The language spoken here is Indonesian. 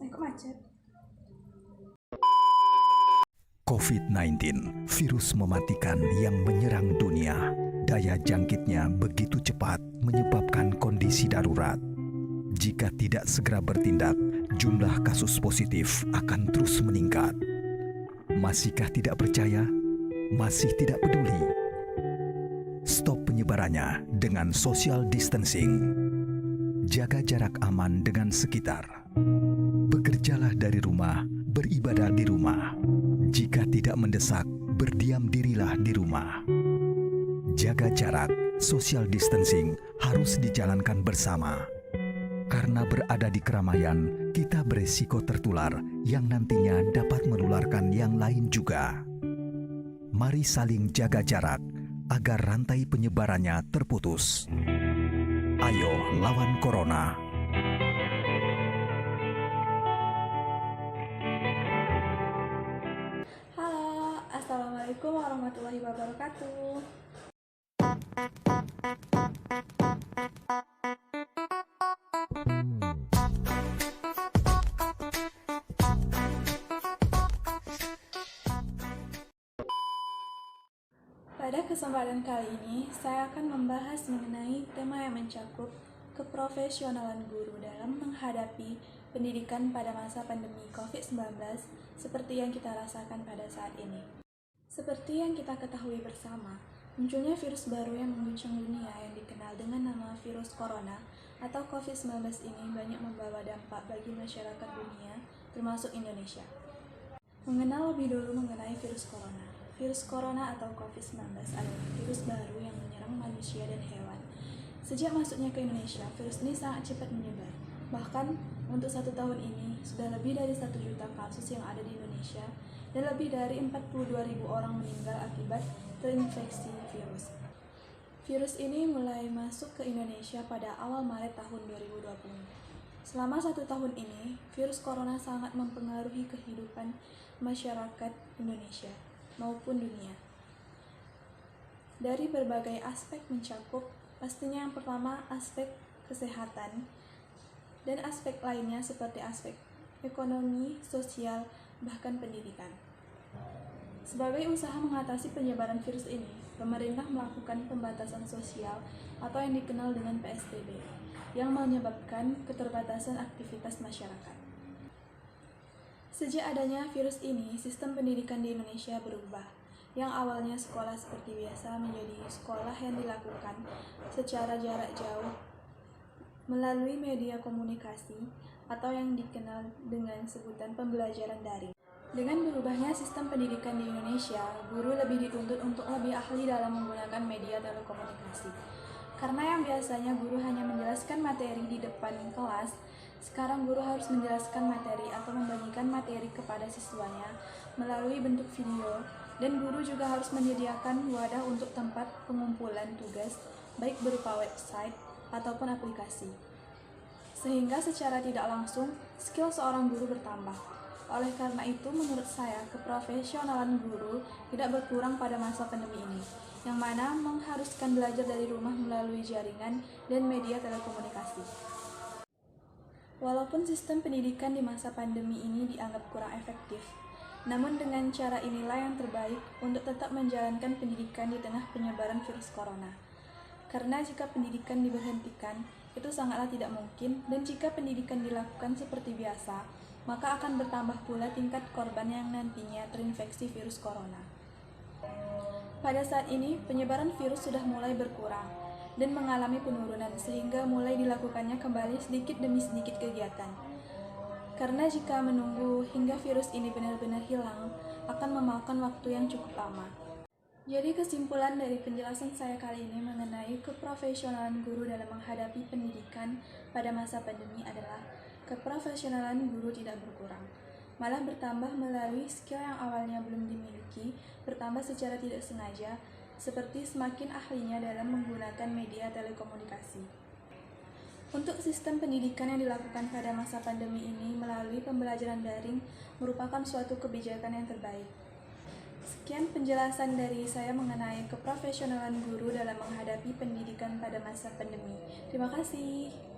Kok macet? COVID-19, virus mematikan yang menyerang dunia. Daya jangkitnya begitu cepat menyebabkan kondisi darurat. Jika tidak segera bertindak, jumlah kasus positif akan terus meningkat. Masihkah tidak percaya? Masih tidak peduli? Stop penyebarannya dengan social distancing. Jaga jarak aman dengan sekitar. Bekerjalah dari rumah, beribadah di rumah. Jika tidak mendesak, berdiam dirilah di rumah. Jaga jarak, social distancing harus dijalankan bersama. Karena berada di keramaian, kita beresiko tertular yang nantinya dapat menularkan yang lain juga. Mari saling jaga jarak agar rantai penyebarannya terputus. Ayo lawan corona. Halo, Assalamualaikum warahmatullahi wabarakatuh. Pada kesempatan kali ini, saya akan membahas mengenai tema yang mencakup keprofesionalan guru dalam menghadapi pendidikan pada masa pandemi COVID-19 seperti yang kita rasakan pada saat ini. Seperti yang kita ketahui bersama, munculnya virus baru yang mengguncang dunia yang dikenal dengan nama virus corona atau COVID-19 ini banyak membawa dampak bagi masyarakat dunia, termasuk Indonesia. Mengenal lebih dulu mengenai virus corona. Virus corona atau COVID-19 adalah virus baru yang menyerang manusia dan hewan. Sejak masuknya ke Indonesia, virus ini sangat cepat menyebar. Bahkan, untuk 1 tahun ini, sudah lebih dari 1 juta kasus yang ada di Indonesia dan lebih dari 42.000 orang meninggal akibat terinfeksi virus. Virus ini mulai masuk ke Indonesia pada awal Maret tahun 2020. Selama 1 tahun ini, virus corona sangat mempengaruhi kehidupan masyarakat Indonesia maupun dunia. Dari berbagai aspek mencakup, pastinya yang pertama aspek kesehatan, dan aspek lainnya seperti aspek ekonomi, sosial, bahkan pendidikan. Sebagai usaha mengatasi penyebaran virus ini, pemerintah melakukan pembatasan sosial atau yang dikenal dengan PSBB, yang menyebabkan keterbatasan aktivitas masyarakat. Sejak adanya virus ini, sistem pendidikan di Indonesia berubah. Yang awalnya sekolah seperti biasa menjadi sekolah yang dilakukan secara jarak jauh melalui media komunikasi atau yang dikenal dengan sebutan pembelajaran daring. Dengan berubahnya sistem pendidikan di Indonesia, guru lebih dituntut untuk lebih ahli dalam menggunakan media telekomunikasi. Karena yang biasanya guru hanya menjelaskan materi di depan kelas, sekarang guru harus menjelaskan materi atau membagikan materi kepada siswanya melalui bentuk video, dan guru juga harus menyediakan wadah untuk tempat pengumpulan tugas, baik berupa website ataupun aplikasi. Sehingga secara tidak langsung, skill seorang guru bertambah. Oleh karena itu, menurut saya, keprofesionalan guru tidak berkurang pada masa pandemi ini, yang mana mengharuskan belajar dari rumah melalui jaringan dan media telekomunikasi. Walaupun sistem pendidikan di masa pandemi ini dianggap kurang efektif, namun dengan cara inilah yang terbaik untuk tetap menjalankan pendidikan di tengah penyebaran virus corona. Karena jika pendidikan diberhentikan, itu sangatlah tidak mungkin, dan jika pendidikan dilakukan seperti biasa, maka akan bertambah pula tingkat korban yang nantinya terinfeksi virus corona. Pada saat ini, penyebaran virus sudah mulai berkurang dan mengalami penurunan, sehingga mulai dilakukannya kembali sedikit demi sedikit kegiatan. Karena jika menunggu hingga virus ini benar-benar hilang, akan memakan waktu yang cukup lama. Jadi kesimpulan dari penjelasan saya kali ini mengenai keprofesionalan guru dalam menghadapi pendidikan pada masa pandemi adalah keprofesionalan guru tidak berkurang, malah bertambah melalui skill yang awalnya belum dimiliki, bertambah secara tidak sengaja, seperti semakin ahlinya dalam menggunakan media telekomunikasi. Untuk sistem pendidikan yang dilakukan pada masa pandemi ini melalui pembelajaran daring merupakan suatu kebijakan yang terbaik. Sekian penjelasan dari saya mengenai keprofesionalan guru dalam menghadapi pendidikan pada masa pandemi. Terima kasih.